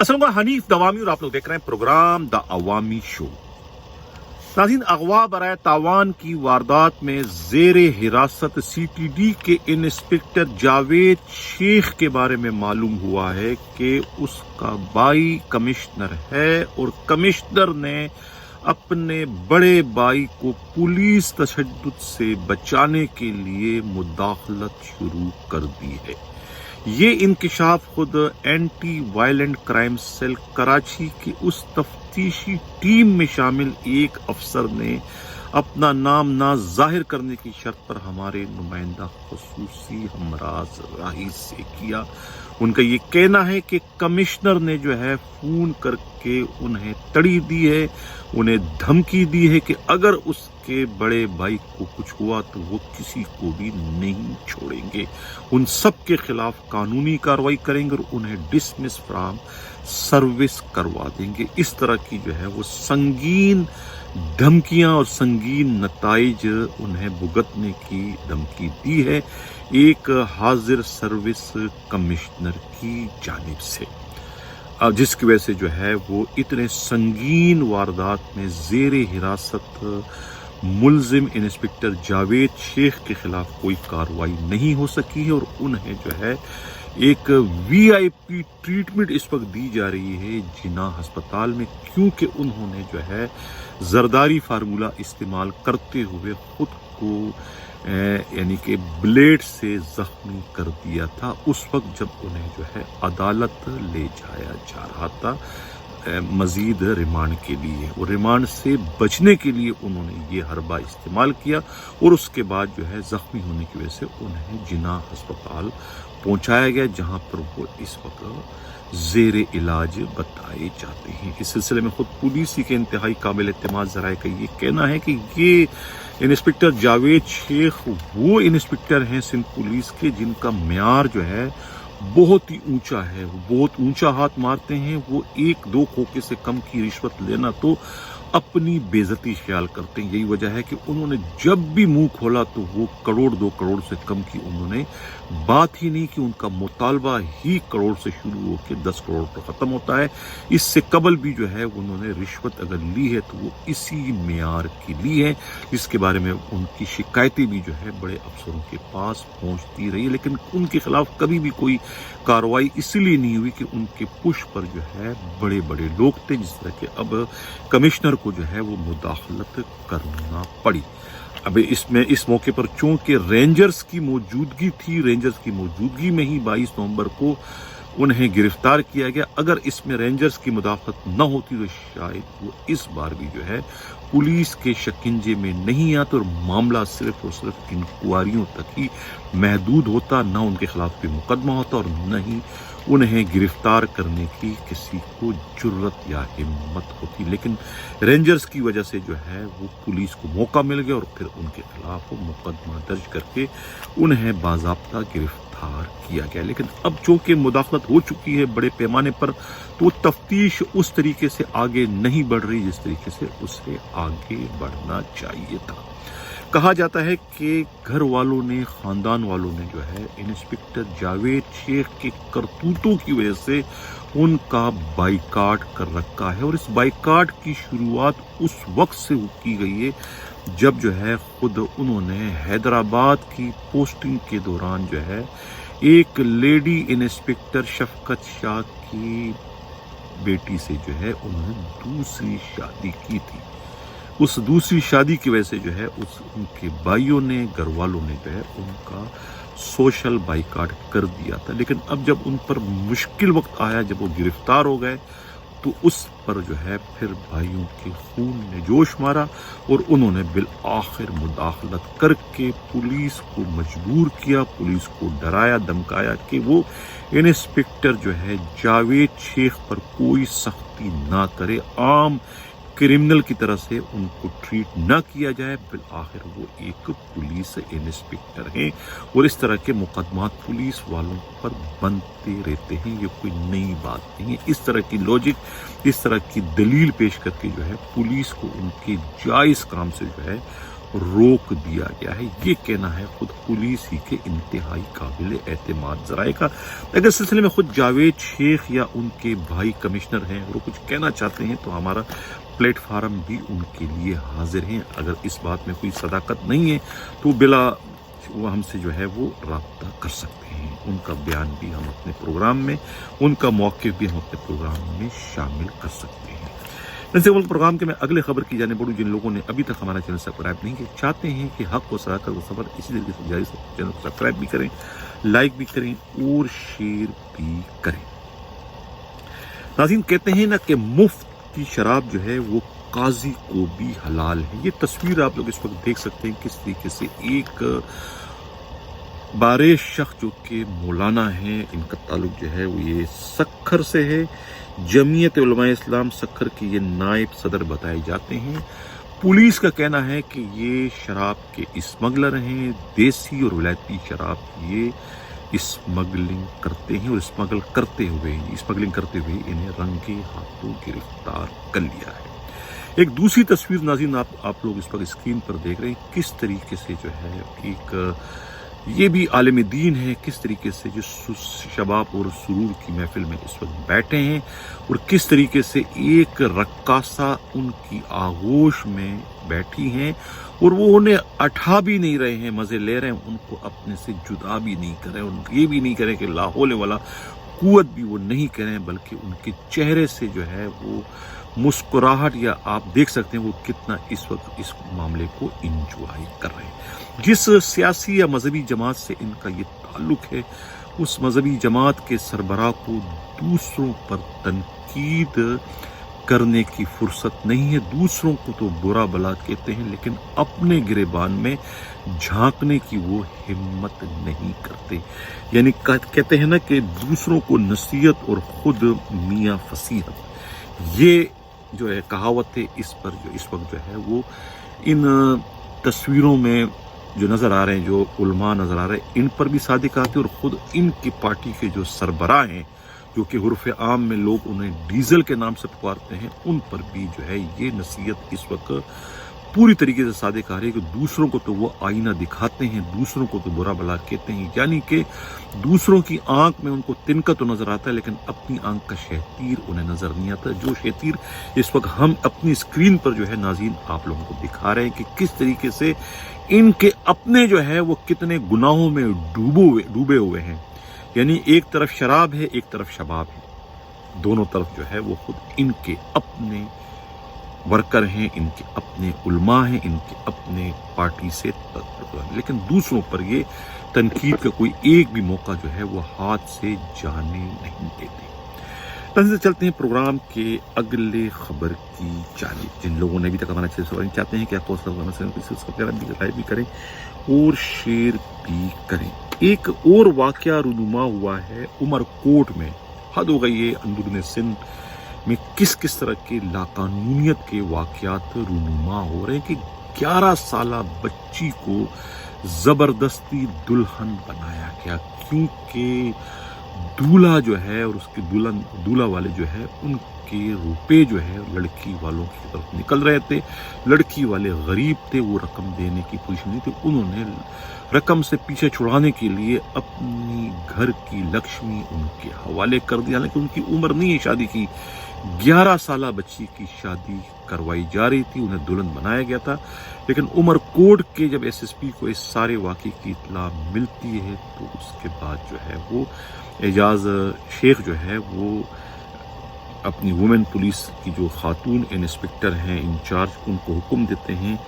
अस्सलाम हनीफ दवामी और आप लोग देख रहे हैं प्रोग्राम द अवामी शो। नाज़रीन, अगवा बराए तावान की वारदात में जेर हिरासत CTD के इंस्पेक्टर जावेद शेख के बारे में मालूम हुआ है कि उसका भाई कमिश्नर है और कमिश्नर ने अपने बड़े भाई को पुलिस तशद्दुद से बचाने के लिए मुदाखलत शुरू कर दी है। ये इंकिशाफ खुद anti violent crime cell Karachi की उस तफ्तीशी टीम में शामिल एक अफसर ने अपना नाम ना जाहिर करने की शर्त पर हमारे नुमाइंदा खुसूसी हमराज राही से किया। उनका ये कहना है कि कमिश्नर ने जो है फोन करके उन्हें तड़ी दी है, उन्हें धमकी दी है कि अगर उसके बड़े भाई को कुछ हुआ तो वो किसी को भी नहीं छोड़ेंगे, उन सब के खिलाफ कानूनी कार्रवाई करेंगे और उन्हें डिसमिस फ्रॉम सर्विस करवा देंगे। इस तरह की जो है वो संगीन धमकियां और संगीन नताइज उन्हें भुगतने की धमकी दी है एक हाजिर सर्विस कमिश्नर की जानिब से, जिसकी वजह से जो है वो इतने संगीन वारदात में जेर हिरासत मुलजिम इंस्पेक्टर जावेद शेख के खिलाफ कोई कार्रवाई नहीं हो सकी है और उन्हें जो है एक VIP ट्रीटमेंट इस वक्त दी जा रही है जिन्ना अस्पताल में, क्योंकि उन्होंने जो है जरदारी फार्मूला इस्तेमाल करते हुए खुद को यानी कि ब्लेड से जख्मी कर दिया था उस वक्त जब उन्हें जो है अदालत ले जाया जा रहा था मजीद रिमांड के लिए। और रिमांड से बचने के लिए उन्होंने ये हरबा इस्तेमाल किया और उसके बाद जो है जख्मी होने की वजह से उन्हें जिन्ना अस्पताल पहुंचाया गया, जहां पर वो इस वक्त जेर इलाज बताए जाते हैं। इस सिलसिले में खुद पुलिस के इंतहाई काबिल एतमाद जराए का ये कहना है कि ये इंस्पेक्टर जावेद शेख वो इंस्पेक्टर हैं सिंध पुलिस के जिनका म्यार जो है बहुत ही ऊंचा है, वो बहुत ऊंचा हाथ मारते हैं। वो एक दो खोखे से कम की रिश्वत लेना तो अपनी बेइज्जती ख्याल करते हैं। यही वजह है कि उन्होंने जब भी मुंह खोला तो वो करोड़ 2 करोड़ से कम की उन्होंने बात ही नहीं की। उनका मुतालबा ही करोड़ से शुरू होकर 10 करोड़ पर खत्म होता है। इससे कबल भी जो है उन्होंने रिश्वत अगर ली है तो वो इसी मेयार की ली है, जिसके बारे में उनकी शिकायतें भी जो है बड़े अफसरों के पास पहुंचती रही, लेकिन उनके खिलाफ कभी भी कोई कार्रवाई इसलिए नहीं हुई कि उनके पुश पर जो है बड़े बड़े लोग थे, जिस तरह के अब कमिश्नर को जो है वो मुदाखलत करना पड़ी। अब इसमें इस मौके पर चूंकि रेंजर्स की मौजूदगी थी, रेंजर्स की मौजूदगी में ही 22 नवंबर को उन्हें गिरफ्तार किया गया। अगर इसमें रेंजर्स की मुदाखलत न होती तो शायद वो इस बार भी जो है पुलिस के शिकंजे में नहीं आता और मामला सिर्फ और सिर्फ इंक्वायरियों तक ही महदूद होता, न उनके खिलाफ कोई मुकदमा होता और न ही उन्हें गिरफ्तार करने की किसी को जुर्रत या हिम्मत होती। लेकिन रेंजर्स की वजह से जो है वो पुलिस को मौका मिल गया और फिर उनके खिलाफ वो मुकदमा दर्ज करके उन्हें बाज़ाब्ता गिरफ्तार किया गया। लेकिन अब चूंकि मुदाखलत हो चुकी है बड़े पैमाने पर, तो तफ्तीश उस तरीके से आगे नहीं बढ़ रही जिस तरीके से उसे आगे बढ़ना चाहिए था। कहा जाता है कि घर वालों ने, खानदान वालों ने जो है इंस्पेक्टर जावेद शेख के करतूतों की वजह से उनका बाइकाट कर रखा है और इस बाइकाट की शुरुआत उस वक्त से की गई है जब जो है खुद उन्होंने हैदराबाद की पोस्टिंग के दौरान जो है एक लेडी इंस्पेक्टर शफकत शाह की बेटी से जो है उन्होंने दूसरी शादी की थी। उस दूसरी शादी की वजह से जो है उनके भाइयों ने, घर वालों ने जो है उनका सोशल बाइकाट कर दिया था। लेकिन अब जब उन पर मुश्किल वक्त आया, जब वो गिरफ्तार हो गए, तो उस पर जो है फिर भाइयों के खून ने जोश मारा और उन्होंने बिल आखिर मुदाखलत करके पुलिस को मजबूर किया, पुलिस को डराया धमकाया कि वो इंस्पेक्टर जो है जावेद शेख पर कोई सख्ती ना करे, आम क्रिमिनल की तरह से उनको ट्रीट न किया जाए। फिर आखिर वो एक पुलिस इंस्पेक्टर हैं और इस तरह के मुकदमात पुलिस वालों पर बनते रहते हैं, ये कोई नई बात नहीं है। इस तरह की लॉजिक, इस तरह की दलील पेश करके जो है पुलिस को उनके जायज़ काम से जो है रोक दिया गया है। ये कहना है खुद पुलिस ही के इंतहाई काबिल एतमाद ज़राए का। अगर सिलसिले में खुद जावेद शेख या उनके भाई कमिश्नर हैं वो कुछ कहना चाहते हैं तो हमारा प्लेटफार्म भी उनके लिए हाजिर है। अगर इस बात में कोई सदाकत नहीं है तो बिला वो हमसे जो है वो राब्ता कर सकते हैं। उनका बयान भी हम अपने प्रोग्राम में, उनका मौक़िफ़ भी हम अपने प्रोग्राम में शामिल कर सकते हैं। इनसे प्रोग्राम के मैं अगले खबर की जाने बढ़ूँ। जिन लोगों ने अभी तक हमारा चैनल सब्सक्राइब नहीं किया, चाहते हैं कि हक व सदाकत व सफर इसी तरीके से जारी, चैनल को सब्सक्राइब भी करें, लाइक भी करें और शेयर भी करें। नाज़रीन, कहते हैं ना कि मुफ्त की शराब जो है वो काजी को भी हलाल है। ये तस्वीर आप लोग इस वक्त देख सकते हैं किस तरीके से एक बारिश शख्स जो कि मौलाना है, इनका ताल्लुक जो है वो ये सक्खर से है। जमीयत उलमा इस्लाम सक्खर के ये नायब सदर बताए जाते हैं। पुलिस का कहना है कि ये शराब के स्मगलर हैं, देसी और विलायती शराब ये स्मगलिंग करते हैं और स्मगलिंग करते हुए इन्हें रंगे हाथों गिरफ्तार कर लिया है। एक दूसरी तस्वीर नाज़रीन आप लोग इस पर स्क्रीन पर देख रहे हैं किस तरीके से जो है एक ये भी आलिम दीन है, किस तरीके से जो शबाब और सुरूर की महफिल में इस वक्त बैठे हैं और किस तरीके से एक रक्कासा उनकी आगोश में बैठी हैं और वो उन्हें अठा भी नहीं रहे हैं, मज़े ले रहे हैं, उनको अपने से जुदा भी नहीं कर रहे हैं, ये भी नहीं करें कि लाहौल वाला कुव्वत भी वो नहीं करें, बल्कि उनके चेहरे से जो है वो मुस्कुराहट, या आप देख सकते हैं वो कितना इस वक्त इस मामले को इंजॉय कर रहे हैं। जिस सियासी या मजहबी जमात से इनका ये ताल्लुक है, उस मजहबी जमात के सरबराह को दूसरों पर तनकीद करने की फुर्सत नहीं है। दूसरों को तो बुरा भला कहते हैं, लेकिन अपने गिरेबान में झांकने की वो हिम्मत नहीं करते। यानी कहते हैं ना कि दूसरों को नसीहत और खुद मियाँ फसीहत, ये जो है कहावत है, इस पर जो इस वक्त जो है वो इन तस्वीरों में जो नज़र आ रहे हैं, जो उलमा नज़र आ रहे हैं, इन पर भी सादिक आते और ख़ुद इनकी पार्टी के जो सरबराह हैं, जो कि हुर्फ़ आम में लोग उन्हें डीजल के नाम से पुकारते हैं, उन पर भी जो है ये नसीहत इस वक्त पूरी तरीके से सादिक आ रही है कि दूसरों को तो वो आईना दिखाते हैं, दूसरों को तो बुरा भला कहते हैं। यानी कि दूसरों की आंख में उनको तिनका तो नजर आता है, लेकिन अपनी आंख का शहतीर उन्हें नजर नहीं आता। जो शहतीर इस वक्त हम अपनी स्क्रीन पर जो है नाज़रीन आप लोगों को दिखा रहे हैं कि किस तरीके से इनके अपने जो है वो कितने गुनाहों में डूबे हुए हैं। यानी एक तरफ शराब है, एक तरफ शबाब है, दोनों तरफ जो है वो खुद इनके अपने वर्कर हैं, इनके अपने उलमा हैं, इनके अपने पार्टी से तत्पर हैं, लेकिन दूसरों पर ये तनकीद का कोई एक भी मौका जो है वो हाथ से जाने नहीं देते। तंज़ चलते हैं प्रोग्राम के अगले खबर की जानिब। जिन लोगों ने अभी तक हमारा चैनल सब्सक्राइब चाहते हैं कि आप सब्सक्राइब भी करें और शेयर भी करें। एक और वाकया रूनुमा हुआ है उमरकोट में। हद हो गई है अंदरूनी सिंध में किस किस तरह के लाकानूनियत के वाकयात रूनुमा हो रहे हैं कि 11 साला बच्ची को जबरदस्ती दुल्हन बनाया गया, क्योंकि दूल्हा जो है और उसके दूल्हा वाले जो है उनके रुपए जो है लड़की वालों की तरफ निकल रहे थे। लड़की वाले गरीब थे, वो रकम देने की पोजीशन नहीं थी। उन्होंने रकम से पीछे छुड़ाने के लिए अपनी घर की लक्ष्मी उनके हवाले कर दिया। हालांकि उनकी उम्र नहीं है शादी की, 11 साला बच्ची की शादी करवाई जा रही थी, उन्हें दुल्हन बनाया गया था। लेकिन उमरकोट के जब एसएसपी को इस सारे वाक़े की इत्तला मिलती है तो उसके बाद जो है वो एजाज शेख जो है वो अपनी वुमेन पुलिस की जो खातून इंस्पेक्टर हैं इंचार्ज, उनको हुक्म देते हैं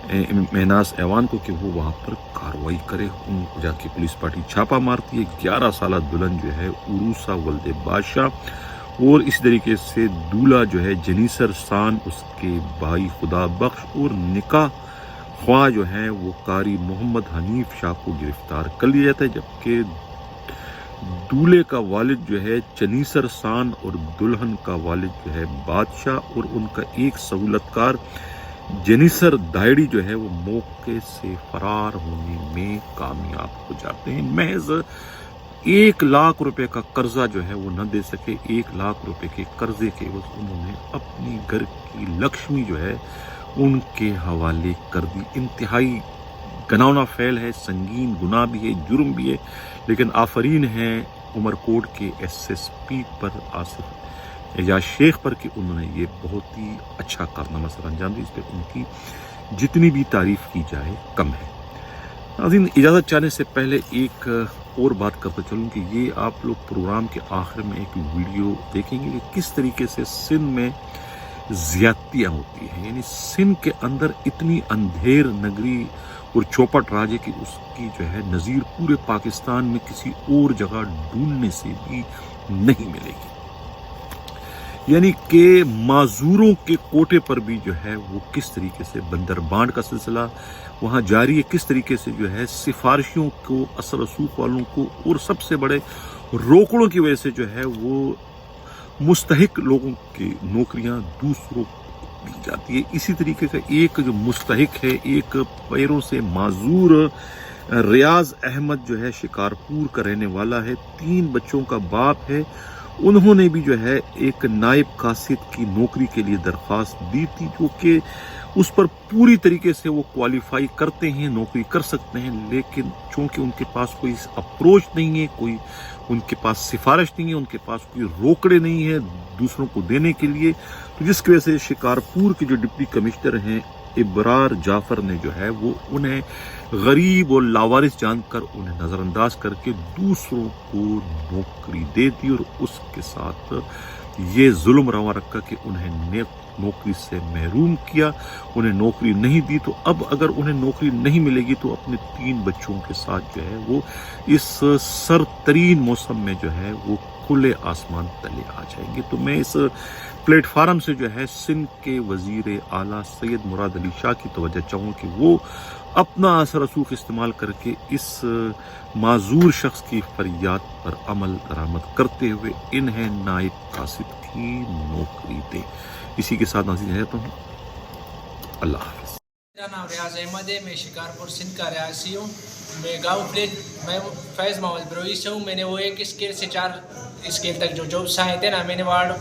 महनाज ऐवान को कि वो वहाँ पर कार्रवाई करे। उन जाके पुलिस पार्टी छापा मारती है। 11 साला दुल्हन जो है उरूसा वल्दे बादशाह और इस तरीके से दूल्हा जो है जनीसर सान, उसके भाई खुदा बख्श और निकाह ख्वाह जो है वो कारी मोहम्मद हनीफ शाह को गिरफ्तार कर लिया जाता है। जबकि दूल्हे का वालिद जो है चनीसर सान और दुल्हन का वालिद जो है बादशाह और उनका एक सहूलतकार जनीसर दायड़ी जो है वो मौके से फरार होने में कामयाब हो जाते हैं। महज 1 लाख रुपए का कर्जा जो है वो न दे सके, 1 लाख रुपए के कर्जे के उन्होंने अपनी घर की लक्ष्मी जो है ان کے حوالے کر دی۔ انتہائی گناؤنا فعل ہے، سنگین گناہ بھی ہے، جرم بھی ہے، لیکن آفرین ہے عمر کوٹ کے ایس ایس پی پر، آصف اعجاز شیخ پر، کہ انہوں نے یہ بہت ہی اچھا کارنامہ سر انجام دی۔ اس پہ ان کی جتنی بھی تعریف کی جائے کم ہے۔ ناظرین، اجازت چاہنے سے پہلے ایک اور بات کرتا چلوں کہ یہ آپ لوگ پروگرام کے آخر میں ایک ویڈیو دیکھیں گے کہ کس طریقے سے سندھ میں زیادتیاں ہوتی ہیں، یعنی سندھ کے اندر اتنی اندھیر نگری اور چوپٹ راج ہے کہ اس کی جو ہے نظیر پورے پاکستان میں کسی اور جگہ ڈھونڈنے سے بھی نہیں ملے گی۔ یعنی کہ معذوروں کے کوٹے پر بھی جو ہے وہ کس طریقے سے بندربانٹ کا سلسلہ وہاں جاری ہے، کس طریقے سے جو ہے سفارشیوں کو، اثر رسوخ والوں کو اور سب سے بڑے روکڑوں کی وجہ سے جو ہے وہ مستحق لوگوں کی نوکریاں دوسروں کو دی جاتی ہے۔ اسی طریقے سے ایک جو مستحق ہے، ایک پیروں سے معذور ریاض احمد جو ہے شکارپور کا رہنے والا ہے، 3 بچوں کا باپ ہے، انہوں نے بھی جو ہے ایک نائب قاصد کی نوکری کے لیے درخواست دی تھی، جو کہ اس پر پوری طریقے سے وہ کوالیفائی کرتے ہیں، نوکری کر سکتے ہیں، لیکن چونکہ ان کے پاس کوئی اپروچ نہیں ہے، کوئی ان کے پاس سفارش نہیں ہے، ان کے پاس کوئی روکڑے نہیں ہے دوسروں کو دینے کے لیے، تو جس کی وجہ سے شکارپور کے جو ڈپٹی کمشنر ہیں ابرار جعفر نے جو ہے وہ انہیں غریب اور لاوارث جان کر انہیں نظر انداز کر کے دوسروں کو نوکری دے دی، اور اس کے ساتھ یہ ظلم روا رکھا کہ انہیں نوکری سے محروم کیا، انہیں نوکری نہیں دی۔ تو اب اگر انہیں نوکری نہیں ملے گی تو اپنے 3 بچوں کے ساتھ جو ہے وہ اس سر ترین موسم میں جو ہے وہ کھلے آسمان تلے آ جائیں گے۔ تو میں اس پلیٹ فارم سے جو ہے سندھ کے وزیر اعلیٰ سید مراد علی شاہ کی توجہ چاہوں کہ وہ اپنا اثر رسوخ استعمال کر کے اس معذور شخص کی فریاد پر عمل درآمد کرتے ہوئے انہیں نائب قاصد کی نوکری دے۔ اسی کے ساتھ ناظرین رہتا ہوں، اللہ حافظ۔ میرا نام ریاض احمد ہے، میں شکارپور سندھ کا رہائشی ہوں۔ میں گاؤں پلیٹ میں فیض محمد بروئی سے ہوں۔ میں نے وہ 1 اسکیل سے 4 اسکیل تک جو جابس آئے تھے نا، میں نے وارڈ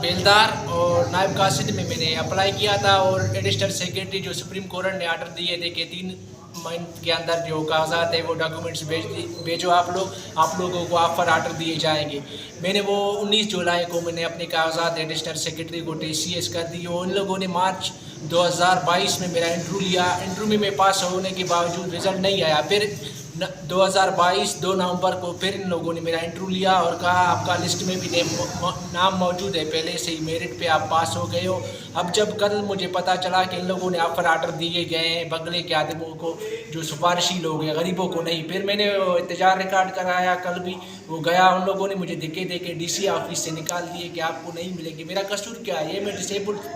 بیلدار اور نائب قاصد میں نے اپلائی کیا تھا، اور ایڈیشنل سیکریٹری جو سپریم کورٹ نے آرڈر دیے تھے کہ 3 منتھ کے اندر جو کاغذات ہیں وہ ڈاکومنٹس بھیجو آپ لوگوں کو آفر آرڈر دیے جائیں گے۔ میں نے وہ 19 جولائی کو میں نے اپنے کاغذات ایڈیشنل سیکریٹری کو TCS کر دی، اور ان لوگوں نے مارچ 2022 میں میرا انٹرویو لیا۔ انٹرویو میں پاس ہونے کے باوجود رزلٹ نہیں آیا۔ پھر 2022 2 نومبر کو پھر ان لوگوں نے میرا انٹرویو لیا اور کہا آپ کا لسٹ میں بھی نام موجود ہے، پہلے سے ہی میرٹ پہ آپ پاس ہو گئے ہو۔ اب جب کل مجھے پتہ چلا کہ ان لوگوں نے آفر آرڈر دیے گئے ہیں بنگلے کے آدموں کو، جو سفارشی لوگ ہیں، غریبوں کو نہیں، پھر میں نے احتجاج ریکارڈ کرایا، کل بھی وہ گیا، ان لوگوں نے مجھے دھکے دے کے DC آفس سے نکال دیے کہ آپ کو نہیں ملے گی۔ میرا قصور کیا ہے؟ یہ میں ڈسیبلڈ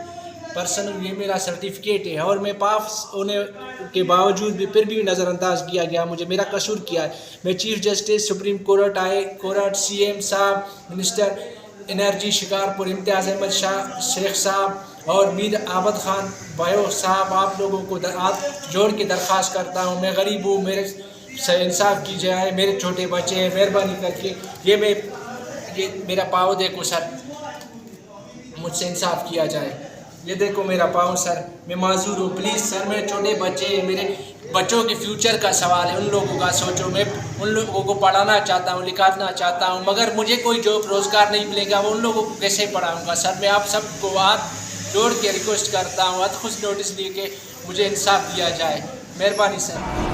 پرسن ہوں، یہ میرا سرٹیفکیٹ ہے، اور میں پاس ہونے کے باوجود بھی پھر بھی نظر انداز کیا گیا مجھے۔ میرا قصور کیا ہے؟ میں chief justice supreme court court CM صاحب، منسٹر انرجی شکارپور امتیاز احمد شیخ صاحب اور میر عابد خان بھائیو صاحب، آپ لوگوں کو ہاتھ جوڑ کے درخواست کرتا ہوں، میں غریب ہوں، میرے سے انصاف کی جائے، میرے چھوٹے بچے ہیں، مہربانی کر کے یہ میرا پاؤں دیکھو سر، مجھ سے انصاف کیا جائے۔ یہ دیکھو میرا پاؤں سر، میں معذور ہوں، پلیز سر، میرے چھوٹے بچے ہیں، میرے بچوں کے فیوچر کا سوال ہے، ان لوگوں کا سوچو۔ میں ان لوگوں کو پڑھانا چاہتا ہوں، لکھانا چاہتا ہوں، مگر مجھے کوئی جاب روزگار نہیں ملے گا، وہ ان لوگوں کو کیسے پڑھاؤں گا؟ سر میں آپ سب کو ہاتھ جوڑ کے ریکویسٹ کرتا ہوں، خود نوٹس لے کے مجھے انصاف دیا جائے، مہربانی سر۔